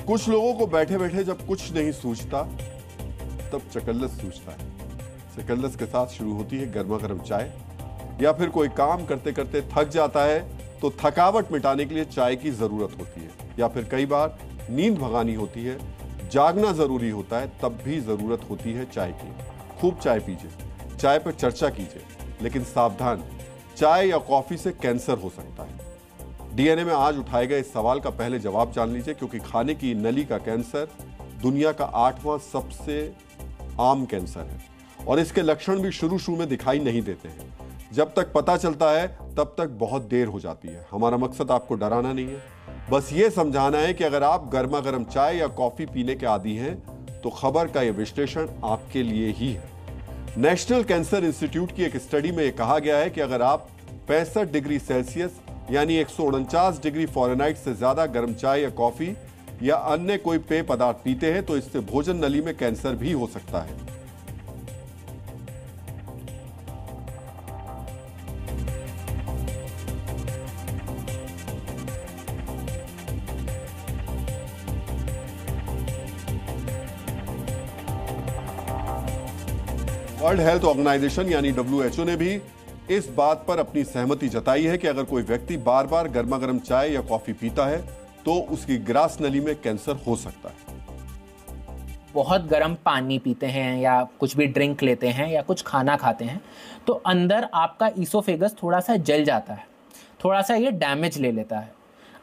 कुछ लोगों को बैठे बैठे जब कुछ नहीं सूझता तब चकल्लस सूझता है। चकल्लस के साथ शुरू होती है गर्मा गर्म चाय, या फिर कोई काम करते करते थक जाता है तो थकावट मिटाने के लिए चाय की जरूरत होती है, या फिर कई बार नींद भगानी होती है, जागना जरूरी होता है, तब भी जरूरत होती है चाय की। खूब चाय पीजिए, चाय पर चर्चा कीजिए, लेकिन सावधान, चाय या कॉफी से कैंसर हो सकता है। डीएनए में आज उठाए गए इस सवाल का पहले जवाब जान लीजिए, क्योंकि खाने की नली का कैंसर दुनिया का 8वां सबसे आम कैंसर है और इसके लक्षण भी शुरू में दिखाई नहीं देते हैं। जब तक पता चलता है तब तक बहुत देर हो जाती है। हमारा मकसद आपको डराना नहीं है, बस ये समझाना है कि अगर आप गर्मा गर्म चाय या कॉफी पीने के आदी हैं तो खबर का यह विश्लेषण आपके लिए ही है। नेशनल कैंसर इंस्टीट्यूट की एक स्टडी में यह कहा गया है कि अगर आप 65 डिग्री सेल्सियस यानी 149 डिग्री फ़ारेनहाइट से ज्यादा गर्म चाय या कॉफी या अन्य कोई पेय पदार्थ पीते हैं तो इससे भोजन नली में कैंसर भी हो सकता है। वर्ल्ड हेल्थ ऑर्गेनाइजेशन यानी WHO ने भी इस बात पर अपनी सहमति जताई है कि अगर कोई व्यक्ति बार बार गर्मा गर्म चाय या कॉफी पीता है तो उसकी ग्रास नली में कैंसर हो सकता है। बहुत गर्म पानी पीते हैं या कुछ भी ड्रिंक लेते हैं या कुछ खाना खाते हैं तो अंदर आपका ईसोफेगस थोड़ा सा जल जाता है, थोड़ा सा ये डैमेज ले लेता है।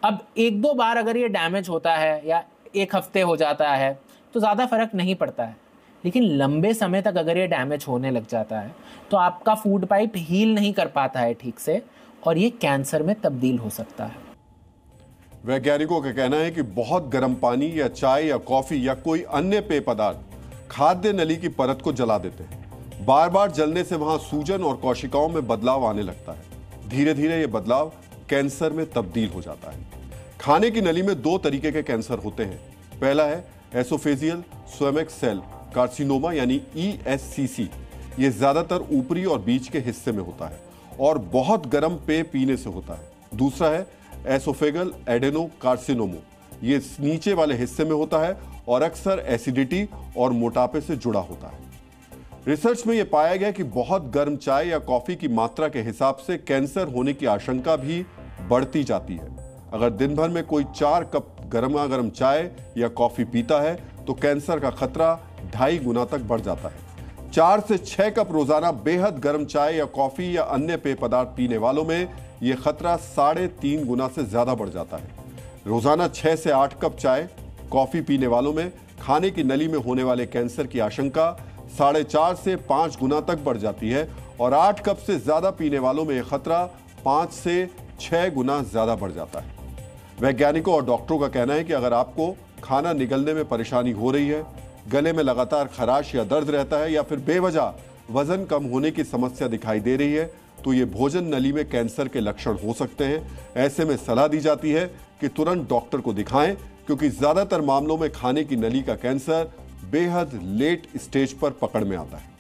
अब एक दो बार अगर ये डैमेज होता है या एक हफ्ते हो जाता है तो ज़्यादा फर्क नहीं पड़ता है, लेकिन लंबे समय तक अगर ये डैमेज होने लग जाता है तो आपका फूड पाइप हील नहीं कर पाता है ठीक से और ये कैंसर में तब्दील हो सकता है। वैज्ञानिकों का कहना है कि बहुत गर्म पानी या चाय या कॉफी या कोई अन्य पेय पदार्थ खाद्य नली की परत को जला देते हैं। बार बार जलने से वहां सूजन और कोशिकाओं में बदलाव आने लगता है। धीरे धीरे यह बदलाव कैंसर में तब्दील हो जाता है। खाने की नली में 2 तरीके के कैंसर होते हैं। पहला है एसोफेजियल स्क्वैमस सेल कार्सिनोमा यानी ESCC। यह ज्यादातर ऊपरी और बीच के हिस्से में होता है और बहुत गर्म पेय पीने से होता है। दूसरा है एसोफेगल एडेनो कार्सिनोमा। यह नीचे वाले हिस्से में होता है और अक्सर एसिडिटी और मोटापे से जुड़ा होता है। रिसर्च में यह पाया गया कि बहुत गर्म चाय या कॉफी की मात्रा के हिसाब से कैंसर होने की आशंका भी बढ़ती जाती है। अगर दिन भर में कोई 4 कप गर्मा गर्म चाय या कॉफी पीता है तो कैंसर का खतरा 2.5 गुना तक बढ़ जाता है। 4 से 6 कप रोजाना बेहद गर्म चाय या कॉफी या अन्य पेय पदार्थ पीने वालों में यह खतरा 3.5 गुना से ज्यादा बढ़ जाता है। रोजाना 6 से 8 कप चाय कॉफी पीने वालों में खाने की नली में होने वाले कैंसर की आशंका 4.5 से 5 गुना तक बढ़ जाती है और 8 कप से ज्यादा पीने वालों में यह खतरा 5 से 6 गुना ज्यादा बढ़ जाता है। वैज्ञानिकों और डॉक्टरों का कहना है कि अगर आपको खाना निगलने में परेशानी हो रही है, गले में लगातार खराश या दर्द रहता है या फिर बेवजह वजन कम होने की समस्या दिखाई दे रही है तो ये भोजन नली में कैंसर के लक्षण हो सकते हैं। ऐसे में सलाह दी जाती है कि तुरंत डॉक्टर को दिखाएं, क्योंकि ज्यादातर मामलों में खाने की नली का कैंसर बेहद लेट स्टेज पर पकड़ में आता है।